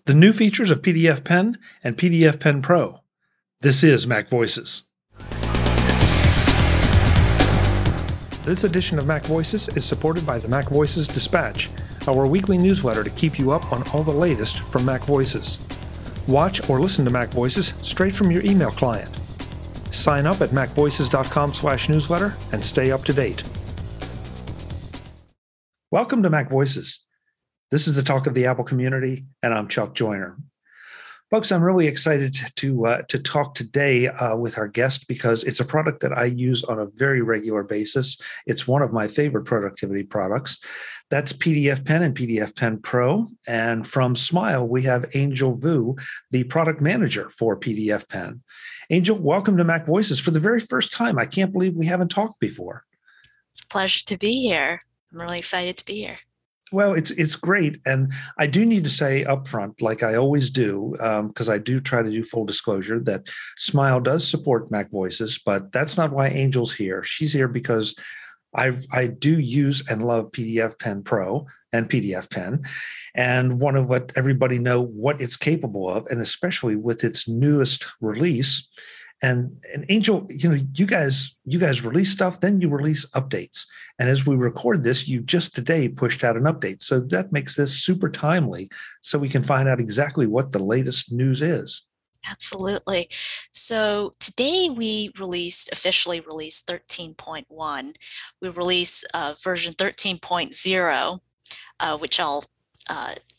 the new features of PDFpen and PDFpen Pro. This is MacVoices. This edition of MacVoices is supported by the MacVoices Dispatch, our weekly newsletter to keep you up on all the latest from MacVoices. Watch or listen to MacVoices straight from your email client. Sign up at macvoices.com/newsletter and stay up to date. Welcome to MacVoices. This is the talk of the Apple community, and I'm Chuck Joyner. Folks, I'm really excited to talk today with our guest because it's a product that I use on a very regular basis. It's one of my favorite productivity products. That's PDFpen and PDFpen Pro. And from Smile, we have Angel Vu, the product manager for PDFpen. Angel, welcome to MacVoices for the very first time. I can't believe we haven't talked before. It's a pleasure to be here. I'm really excited to be here. Well, it's great. And I do need to say upfront, like I always do, because I do try to do full disclosure, that Smile does support MacVoices, but that's not why Angel's here. She's here because I do use and love PDFpen Pro and PDFpen, and want to let everybody know what it's capable of, and especially with its newest release. And Angel, you guys release stuff, then you release updates. And as we record this, you just today pushed out an update. So that makes this super timely so we can find out exactly what the latest news is. Absolutely. So today we officially released 13.1. We release version 13.0, which I'll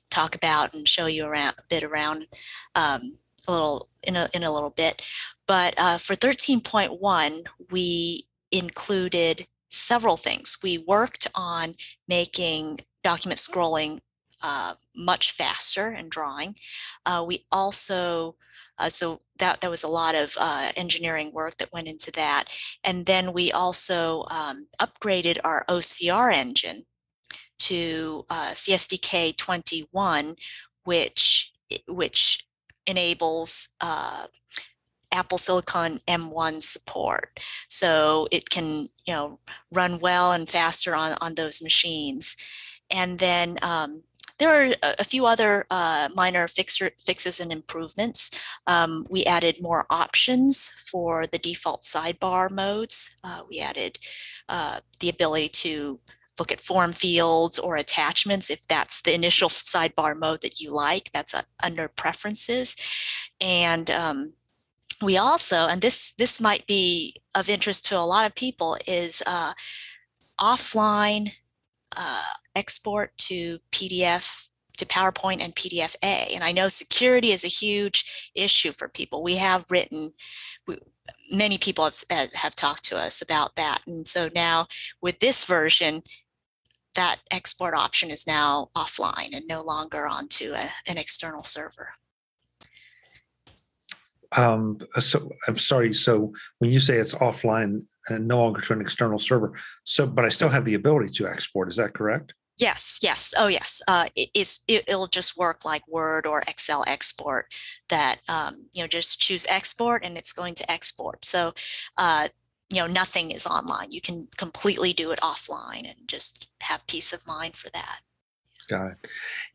talk about and show you a bit around in a little bit. But for 13.1, we included several things. We worked on making document scrolling much faster and drawing. We also, so that was a lot of engineering work that went into that. And then we also upgraded our OCR engine to CSDK 21, which enables Apple Silicon M1 support. So it can, run well and faster on those machines. And then there are a few other minor fixes and improvements. We added more options for the default sidebar modes. We added the ability to look at form fields or attachments if that's the initial sidebar mode that you like. That's under preferences. And we also, and this might be of interest to a lot of people, is offline export to PDF, to PowerPoint and PDFA. And I know security is a huge issue for people. Many people have talked to us about that. And so now with this version, that export option is now offline and no longer onto an external server. So I'm sorry. So when you say it's offline and no longer to an external server, but I still have the ability to export. Is that correct? Yes. Oh, yes. It'll just work like Word or Excel export. That just choose export and it's going to export. So nothing is online. You can completely do it offline and just have peace of mind for that. Got it.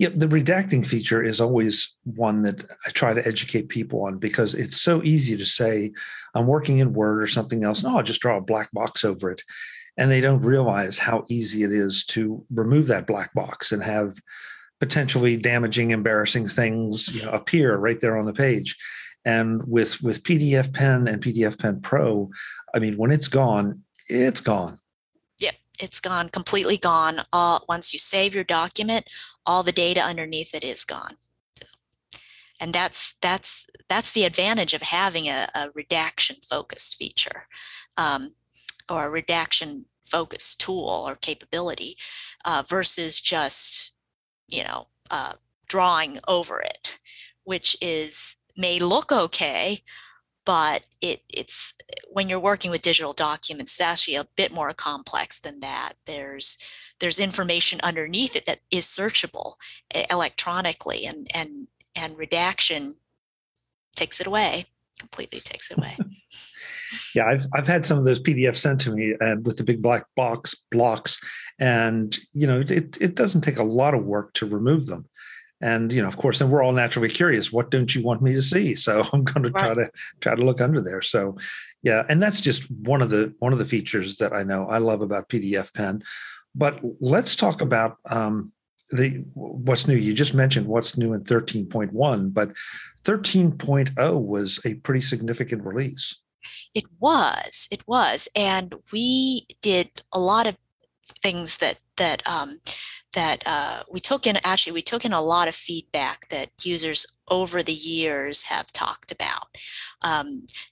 Yeah, the redacting feature is always one that I try to educate people on because it's so easy to say, I'm working in Word or something else. No, I'll just draw a black box over it. And they don't realize how easy it is to remove that black box and have potentially damaging, embarrassing things appear right there on the page. And with PDFpen and PDFpen Pro, I mean, when it's gone, it's gone. It's gone, completely gone. Once you save your document, all the data underneath it is gone. And that's the advantage of having a redaction-focused feature or a redaction-focused tool or capability versus just drawing over it, which may look okay, but it's when you're working with digital documents, it's actually a bit more complex than that. There's information underneath it that is searchable electronically, and redaction takes it away, completely takes it away. Yeah, I've had some of those PDFs sent to me with the big black blocks, and it doesn't take a lot of work to remove them. And of course, then we're all naturally curious. What don't you want me to see? So I'm going to Right. try to look under there. So, yeah, and that's just one of the features that I know I love about PDFpen. But let's talk about the what's new. You just mentioned what's new in 13.1, but 13.0 was a pretty significant release. It was, and we did a lot of things that we took in a lot of feedback that users over the years have talked about.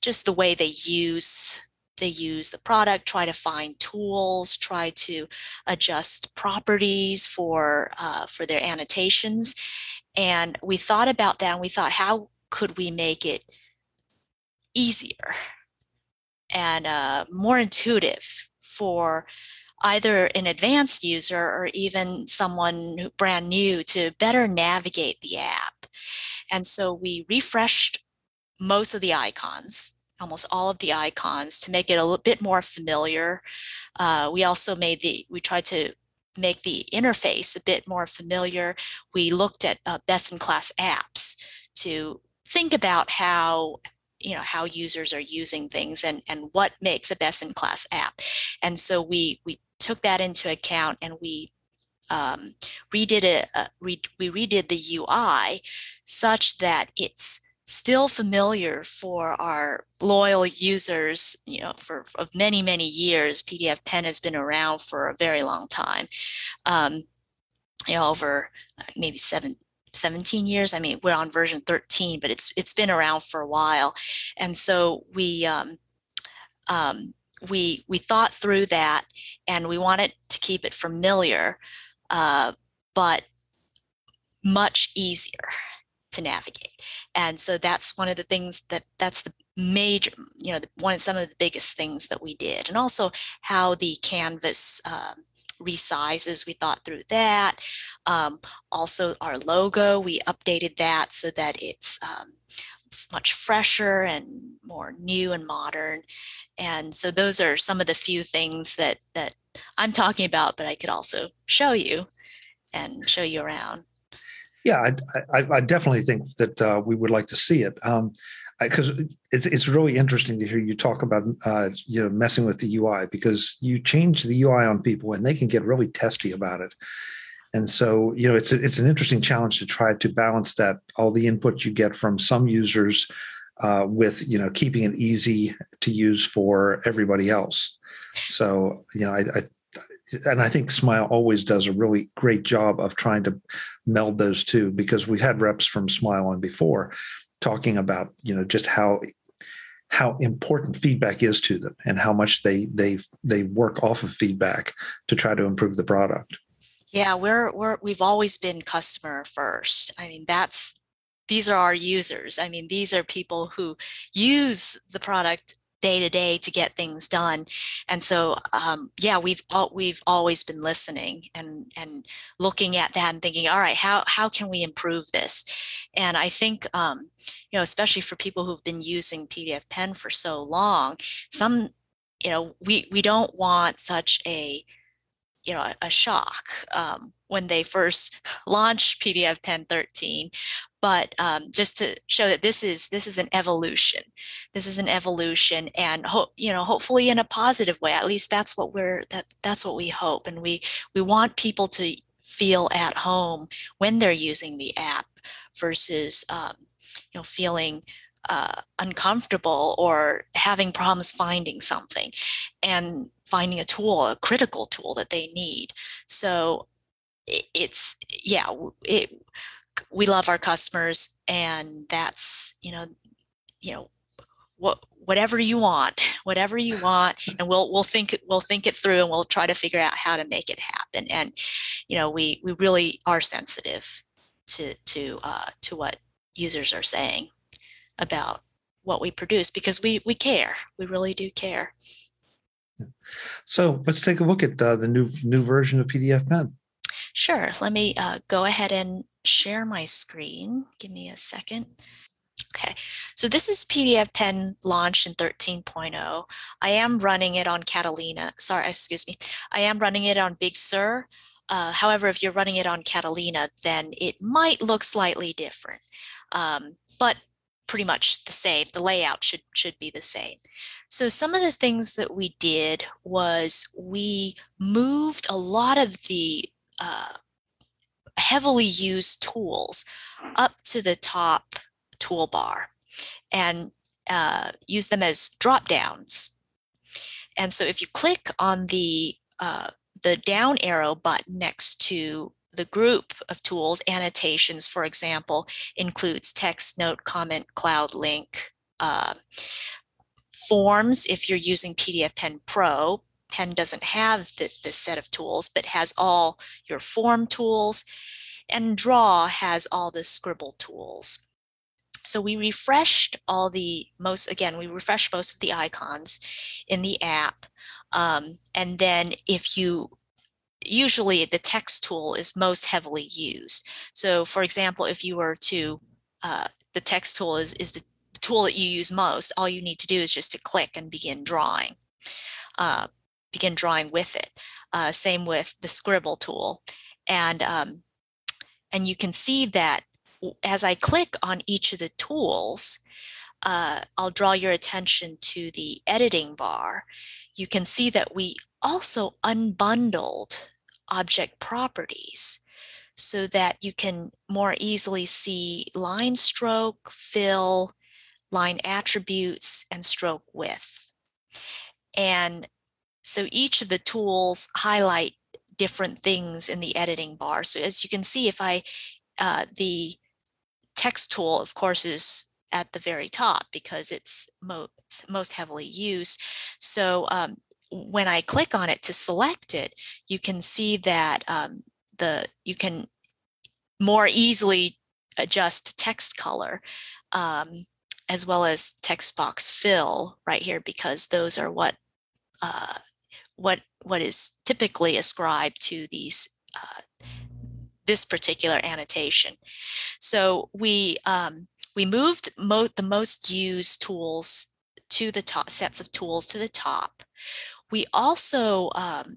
Just the way they use the product, try to find tools, try to adjust properties for their annotations. And we thought about that, and we thought, how could we make it easier and more intuitive for either an advanced user or even someone brand new to better navigate the app. And so we refreshed most of the icons, almost all of the icons, to make it a little bit more familiar. We tried to make the interface a bit more familiar. We looked at best-in-class apps to think about how users are using things and what makes a best-in-class app. And so we took that into account, and we redid the UI such that it's still familiar for our loyal users. For many, many years, PDFpen has been around for a very long time. Over maybe 17 years. I mean, we're on version 13, but it's been around for a while. And so we thought through that, and we wanted to keep it familiar, but much easier to navigate. And so that's one of the things that's the major, some of the biggest things that we did. And also how the canvas resizes, we thought through that. Also our logo, we updated that so that it's much fresher and more new and modern. And so those are some of the few things that I'm talking about, but I could also show you around. Yeah, I definitely think that we would like to see it, because it's really interesting to hear you talk about messing with the UI, because you change the UI on people and they can get really testy about it. And so it's an interesting challenge to try to balance that, all the input you get from some users with keeping it easy to use for everybody else. So I think Smile always does a really great job of trying to meld those two, because we've had reps from Smile on before talking about just how important feedback is to them and how much they work off of feedback to try to improve the product. Yeah, we've always been customer first. I mean, these are our users. I mean, these are people who use the product day to day to get things done. And so, yeah, we've always been listening and looking at that and thinking, all right, how can we improve this? And I think, especially for people who've been using PDFpen for so long, we don't want such a shock when they first launched PDFpen 13, but just to show that this is an evolution. This is an evolution, and hopefully in a positive way. At least that's what we hope, and we want people to feel at home when they're using the app versus feeling uncomfortable or having problems finding something and finding a critical tool that they need. So we love our customers, and that's whatever you want, and we'll think it through, and we'll try to figure out how to make it happen. And we really are sensitive to what users are saying about what we produce, because we care. We really do care. So let's take a look at the new version of PDFpen. Sure. Let me go ahead and share my screen. Give me a second. Okay, so this is PDFpen launched in 13.0. I am running it on Catalina. Sorry, excuse me. I am running it on Big Sur. However, if you're running it on Catalina, then it might look slightly different, but pretty much the same. The layout should be the same. So some of the things that we did was we moved a lot of the heavily used tools up to the top toolbar and use them as drop downs. And so if you click on the down arrow button next to the group of tools, annotations, for example, includes text, note, comment, cloud, link, forms. If you're using PDFpen Pro, Pen doesn't have this set of tools, but has all your form tools, and Draw has all the scribble tools. So we refreshed we refreshed most of the icons in the app. And then usually the text tool is most heavily used. So for example, if you were to, the text tool is the tool that you use most, all you need to do is just to click and begin drawing with it. Same with the scribble tool. And you can see that as I click on each of the tools, I'll draw your attention to the editing bar. You can see that we also unbundled object properties so that you can more easily see line stroke, fill, line attributes, and stroke width. And so each of the tools highlight different things in the editing bar. So as you can see, if the text tool, of course, is at the very top because it's most heavily used. So when I click on it to select it, you can see that you can more easily adjust text color as well as text box fill right here, because those are what is typically ascribed to this particular annotation. So we moved the most used tools to the top, sets of tools to the top. We also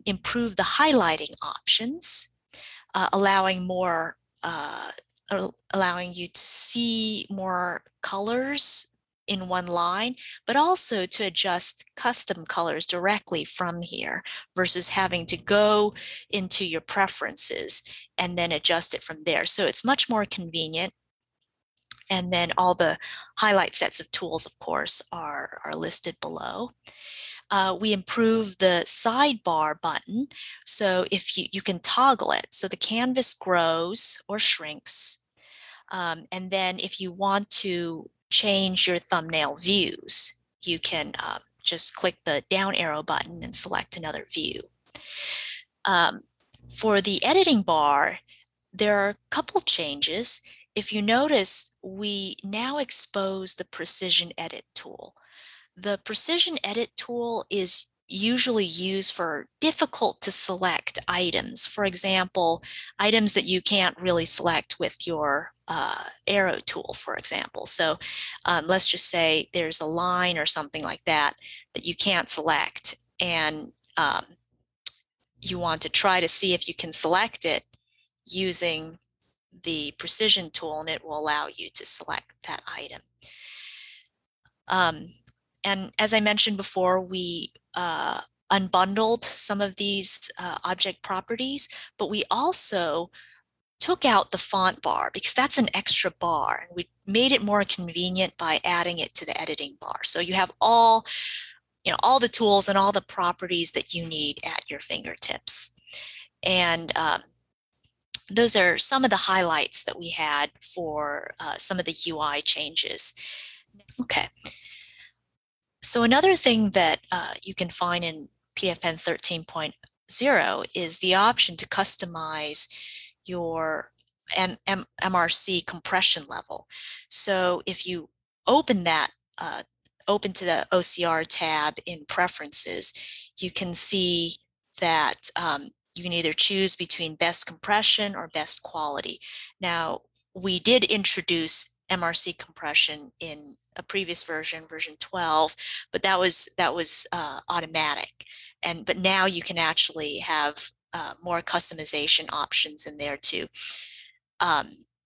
improved the highlighting options, allowing you to see more colors in one line, but also to adjust custom colors directly from here versus having to go into your preferences and then adjust it from there. So it's much more convenient. And then all the highlight sets of tools, of course, are listed below. We improved the sidebar button. So if you can toggle it, so the canvas grows or shrinks. And then if you want to change your thumbnail views, you can just click the down arrow button and select another view. For the editing bar, there are a couple changes. If you notice, we now expose the Precision Edit tool. The Precision Edit tool is usually used for difficult to select items. For example, items that you can't really select with your arrow tool, for example. So let's just say there's a line or something like that you can't select, and you want to try to see if you can select it using the precision tool, and it will allow you to select that item. And as I mentioned before, we unbundled some of these object properties, but we also took out the font bar because that's an extra bar. We made it more convenient by adding it to the editing bar. So you have all the tools and all the properties that you need at your fingertips. And those are some of the highlights that we had for some of the UI changes. Okay. So another thing that you can find in PDFpen 13.0 is the option to customize your MRC compression level. So if you open that, open to the OCR tab in Preferences, you can see that you can either choose between best compression or best quality. Now, we did introduce MRC compression in a previous version, version 12, but that was automatic. But now you can actually have more customization options in there to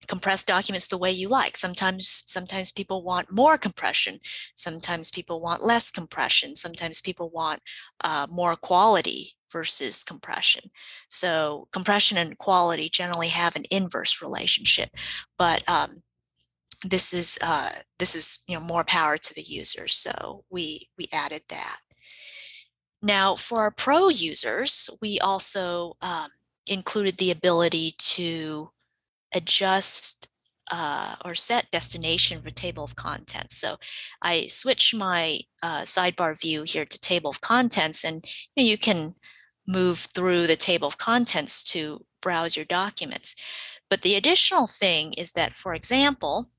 compress documents the way you like. Sometimes people want more compression. Sometimes people want less compression. Sometimes people want more quality versus compression. So compression and quality generally have an inverse relationship, but this is more power to the user. So we added that. Now for our pro users, we also included the ability to adjust or set destination for table of contents. So I switch my sidebar view here to table of contents, and you can move through the table of contents to browse your documents. But the additional thing is that, for example,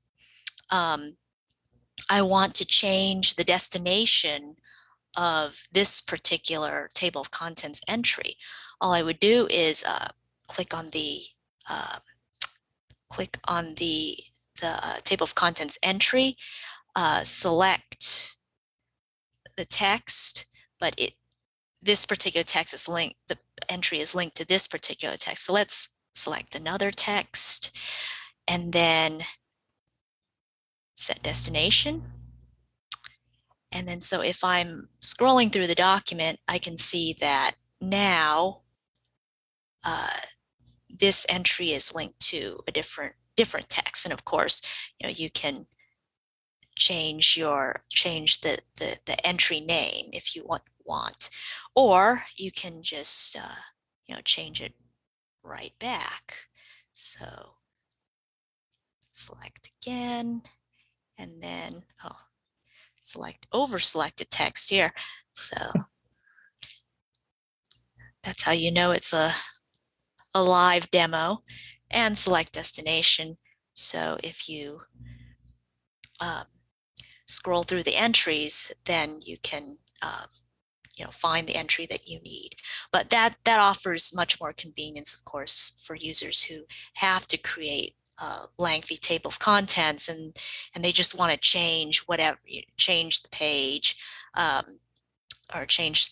I want to change the destination of this particular table of contents entry. All I would do is click on the table of contents entry, select the text, but this particular text is linked, the entry is linked to this particular text. So let's select another text and then set destination. And then so if I'm scrolling through the document, I can see that now this entry is linked to a different text. And of course, you can change the entry name if you want, or you can just change it right back. So select again, and then select over selected text here. So that's how you know it's a live demo, and select destination. So if you scroll through the entries, then you can find the entry that you need. But that offers much more convenience, of course, for users who have to create a lengthy table of contents and they just want to change change the page or change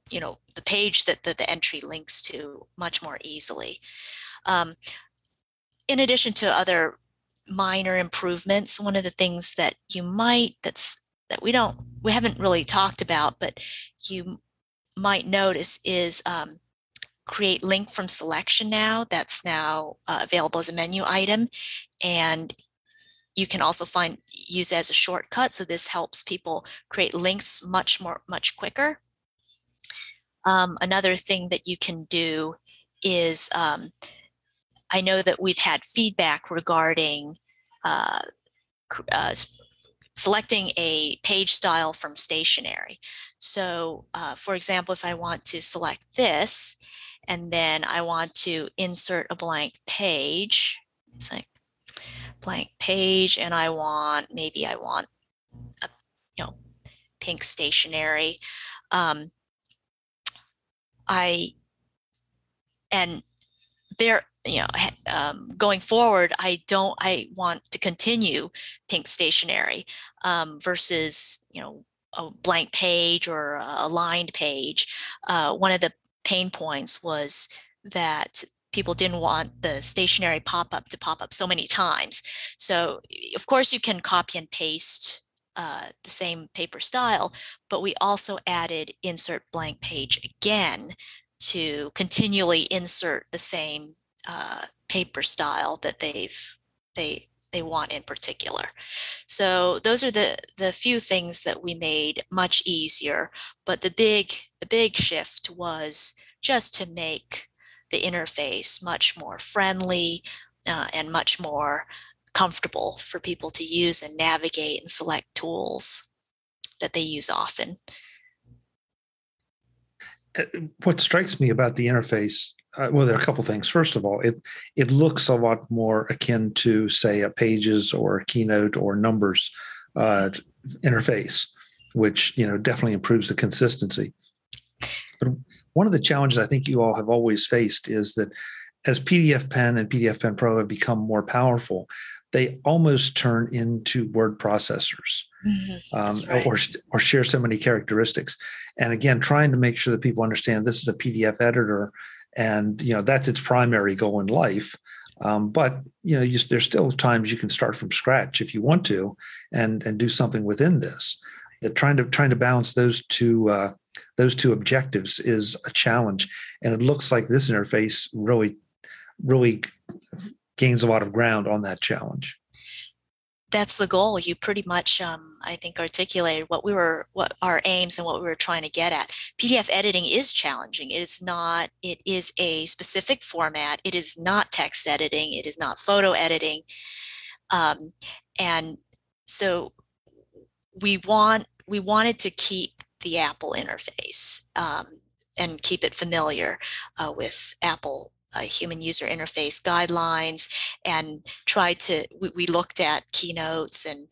the page that the entry links to much more easily. In addition to other minor improvements, one of the things that we haven't really talked about, but you might notice is create link from selection now. That's now available as a menu item, and you can also use it as a shortcut. So this helps people create links much quicker. Another thing that you can do is I know that we've had feedback regarding selecting a page style from stationery. So for example, if I want to select this and then I want to insert a blank page, it's like blank page, and maybe I want a pink stationery. Going forward, I want to continue pink stationery versus a blank page or a lined page. One of the pain points was that people didn't want the stationery pop-up to pop up so many times. So of course you can copy and paste the same paper style, but we also added insert blank page again to continually insert the same paper style that they want in particular. So those are the few things that we made much easier, but the big shift was just to make the interface much more friendly and much more comfortable for people to use and navigate and select tools that they use often. What strikes me about the interface, well, there are a couple things. First of all, it looks a lot more akin to, say, a Pages or a Keynote or Numbers interface, which definitely improves the consistency. But one of the challenges I think you all have always faced is that as PDFpen and PDFpen Pro have become more powerful, they almost turn into word processors. Right. or share so many characteristics. And again, trying to make sure that people understand this is a PDF editor and that's its primary goal in life. But there's still times you can start from scratch if you want to, and do something within this. Trying to balance those two objectives is a challenge, and it looks like this interface really gains a lot of ground on that challenge. That's the goal. You pretty much, I think, articulated what our aims and what we were trying to get at. PDF editing is challenging. It is not. It is a specific format. It is not text editing. It is not photo editing, and so we wanted to keep the Apple interface and keep it familiar with Apple human user interface guidelines, and we looked at keynotes and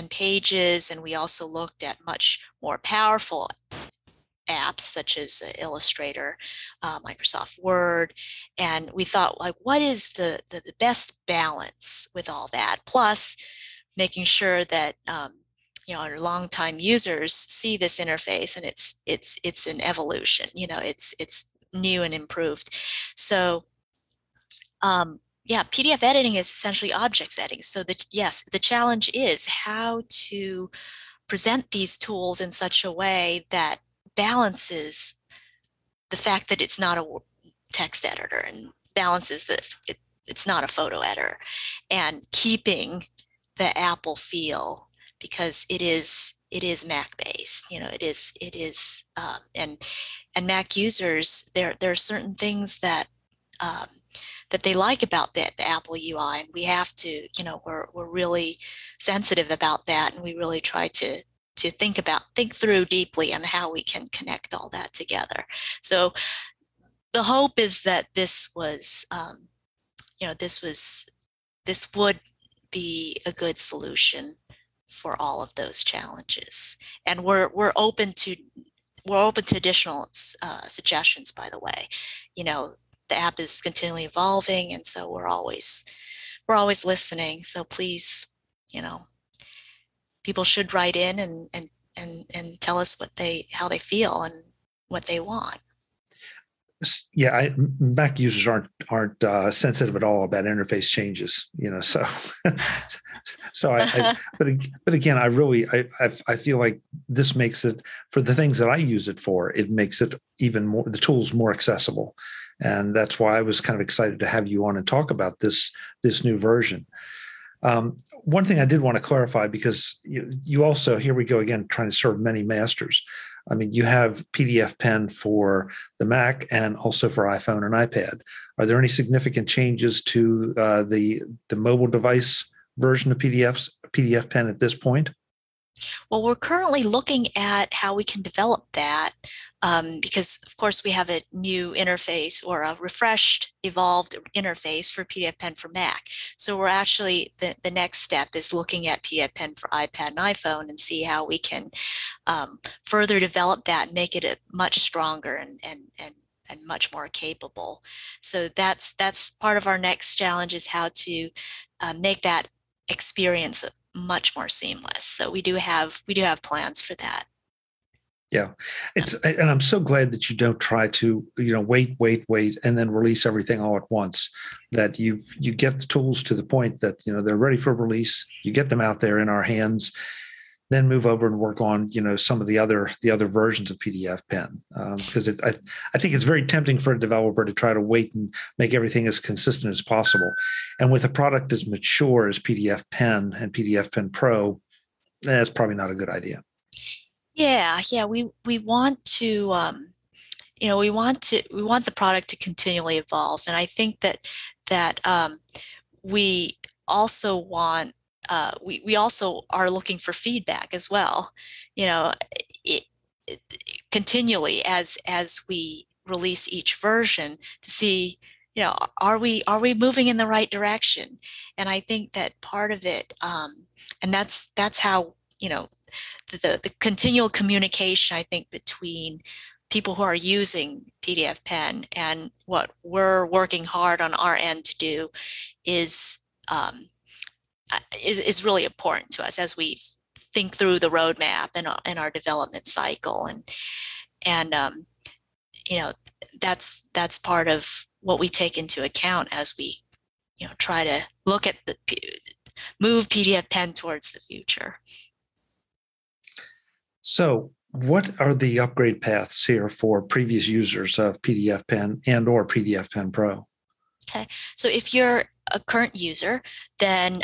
pages, and we also looked at much more powerful apps such as Illustrator, Microsoft Word, and we thought, like, what is the best balance with all that? Plus, making sure that our longtime users see this interface, and it's an evolution. It's new and improved. So PDF editing is essentially object setting. So the challenge is how to present these tools in such a way that balances the fact that it's not a text editor, and balances that it's not a photo editor, and keeping the Apple feel, because it is Mac based. It is and Mac users, there are certain things that that they like about the Apple UI, and we have to, we're really sensitive about that, and we really try to think through deeply on how we can connect all that together. So the hope is that this was, this would be a good solution for all of those challenges, and we're open to additional suggestions. By the way, the app is continually evolving, and so we're always listening. So please, people should write in and tell us how they feel and what they want. Yeah, Mac users aren't sensitive at all about interface changes, So, but again, I feel like this makes it, for the things that I use it for, it makes it even more, the tools more accessible, and that's why I was kind of excited to have you on and talk about this new version. One thing I did want to clarify, because you also, here we go again, trying to serve many masters. I mean, you have PDFpen for the Mac and also for iPhone and iPad. Are there any significant changes to the mobile device version of PDFpen at this point? Well, we're currently looking at how we can develop that, because, of course, we have a new interface, or a refreshed, evolved interface for PDFpen for Mac. So we're actually, the next step is looking at PDFpen for iPad and iPhone, and see how we can further develop that and make it a much stronger and much more capable. So that's part of our next challenge, is how to make that experience much more seamless. So we do have plans for that. Yeah, and I'm so glad that you don't try to, wait, and then release everything all at once. That you get the tools to the point that they're ready for release. You get them out there in our hands, then move over and work on some of the other versions of PDFpen, because I think it's very tempting for a developer to try to wait and make everything as consistent as possible. And with a product as mature as PDFpen and PDFpen Pro, that's probably not a good idea. Yeah, we want to we want the product to continually evolve, and I think that we also want we also are looking for feedback as well, continually as we release each version, to see, are we moving in the right direction? And I think that part of it, and that's how, the continual communication, I think, between people who are using PDFpen and what we're working hard on our end to do is really important to us as we think through the roadmap and our development cycle. And that's part of what we take into account as we try to look at the move PDFpen towards the future. So what are the upgrade paths here for previous users of PDFpen and or PDFpen Pro? Okay, so if you're a current user, then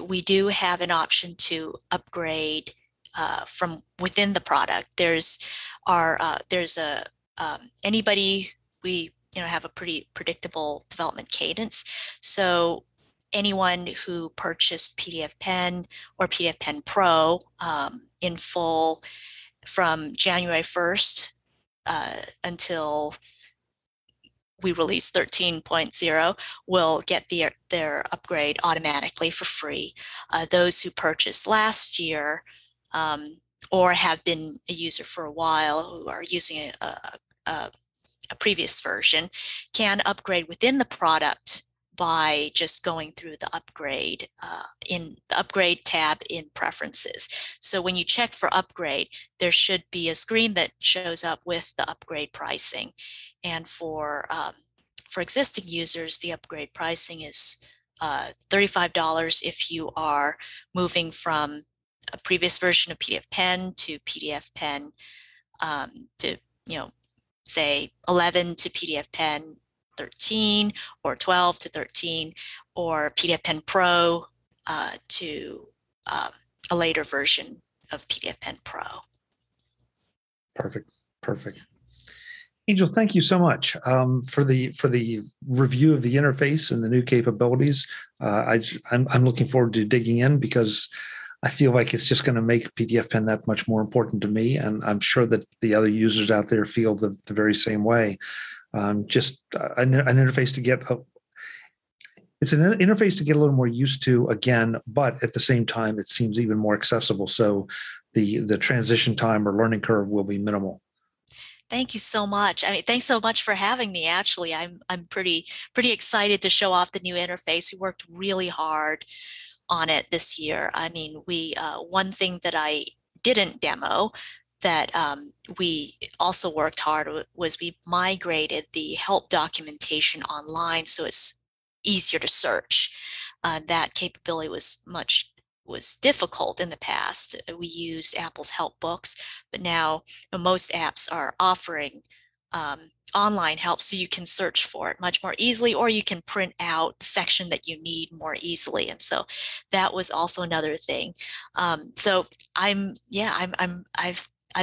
we do have an option to upgrade from within the product. There's anybody, we have a pretty predictable development cadence. So anyone who purchased PDFpen or PDFpen Pro in full from January 1st until we release 13.0 will get their upgrade automatically for free. Those who purchased last year or have been a user for a while, who are using a previous version, can upgrade within the product by just going through the upgrade in the upgrade tab in preferences. So when you check for upgrade, there should be a screen that shows up with the upgrade pricing. And for existing users, the upgrade pricing is $35 if you are moving from a previous version of PDFpen to PDFpen to, say 11 to PDFpen 13 or 12 to 13, or PDFpen Pro to a later version of PDFpen Pro. Perfect. Angel, thank you so much for the review of the interface and the new capabilities. I'm looking forward to digging in, because I feel like it's just going to make PDFpen that much more important to me, and I'm sure that the other users out there feel the very same way. Just an interface to get. It's an interface to get a little more used to again, but at the same time, it seems even more accessible. So the transition time or learning curve will be minimal. Thank you so much. I mean, thanks so much for having me. Actually, I'm pretty excited to show off the new interface. We worked really hard on it this year. I mean, one thing that I didn't demo that we also worked hard was we migrated the help documentation online, so it's easier to search. That capability was difficult in the past. We used Apple's help books, but now most apps are offering online help, so you can search for it much more easily, or you can print out the section that you need more easily. And so that was also another thing. So I've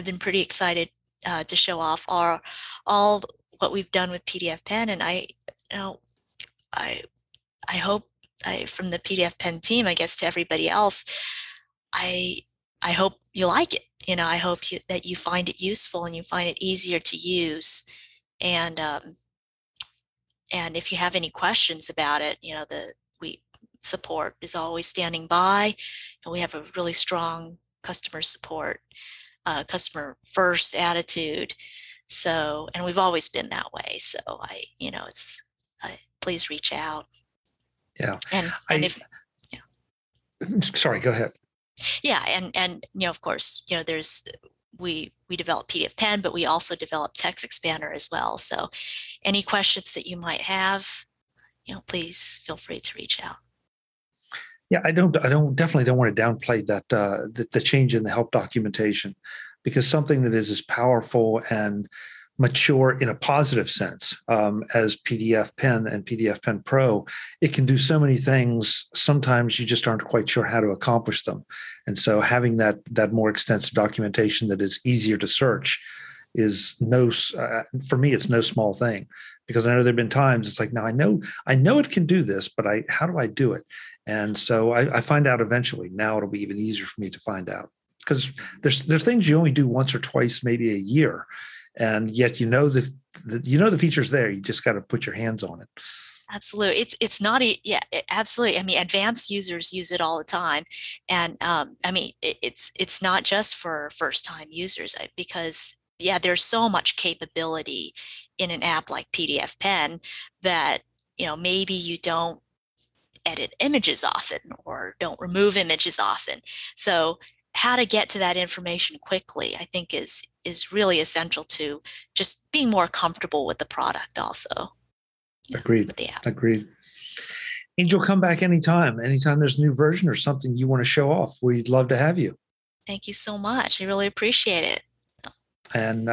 been pretty excited to show off all what we've done with PDFpen, and I hope from the PDFpen team, I guess, to everybody else, I hope you like it. I hope that you find it useful and you find it easier to use. And if you have any questions about it, support is always standing by, and we have a really strong customer support, customer first attitude. So, and we've always been that way. So please reach out. Yeah. And sorry, go ahead. Yeah, and of course, we develop PDFpen, but we also develop Text Expander as well. So any questions that you might have, please feel free to reach out. Yeah, I definitely don't want to downplay that the change in the help documentation, because something that is as powerful and mature in a positive sense as PDFpen and PDFpen Pro, it can do so many things. Sometimes you just aren't quite sure how to accomplish them, and so having that more extensive documentation that is easier to search is for me, it's no small thing, because I know there've been times it's like, now I know it can do this, but how do I do it? And so I find out eventually. Now it'll be even easier for me to find out, because there's things you only do once or twice, maybe a year. And yet, the feature's there. You just got to put your hands on it. Absolutely, it's not absolutely. I mean, advanced users use it all the time, and it's not just for first-time users, because there's so much capability in an app like PDFpen that maybe you don't edit images often or don't remove images often. So how to get to that information quickly, I think is really essential to just being more comfortable with the product also. Agreed. With the app. Agreed. Angel, come back anytime. Anytime there's a new version or something you want to show off, we'd love to have you. Thank you so much. I really appreciate it. And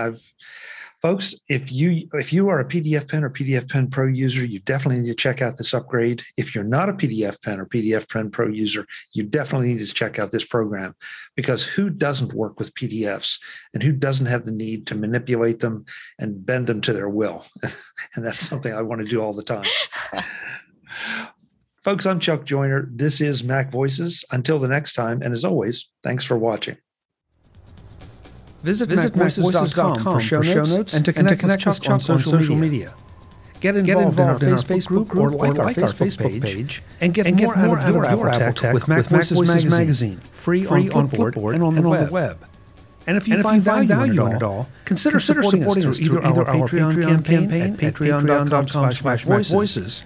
folks, if you are a PDFpen or PDFpen Pro user, you definitely need to check out this upgrade. If you're not a PDFpen or PDFpen Pro user, you definitely need to check out this program, because who doesn't work with PDFs and who doesn't have the need to manipulate them and bend them to their will? And that's something I want to do all the time. Folks, I'm Chuck Joyner. This is Mac Voices. Until the next time, and as always, thanks for watching. Visit MacVoices.com for show notes and to connect with Chuck on social media. Get involved in our Facebook group or like our Facebook page and get more out of your Apple tech with MacVoices Magazine, free on Flipboard and on the web. And if you find value in it all, consider supporting us through either our Patreon campaign at patreon.com/MacVoices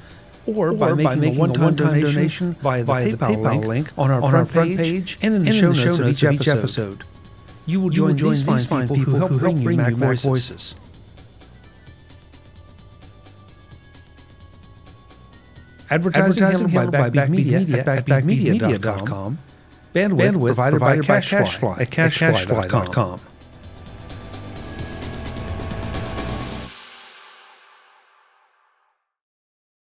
or by making a one-time donation via the PayPal link on our front page and in the show notes of each episode. You will join these fine people who help bring you MacVoices. Advertising handled by Big Media at BigMedia.com. Bandwidth provided by CashFly at CashFly.com.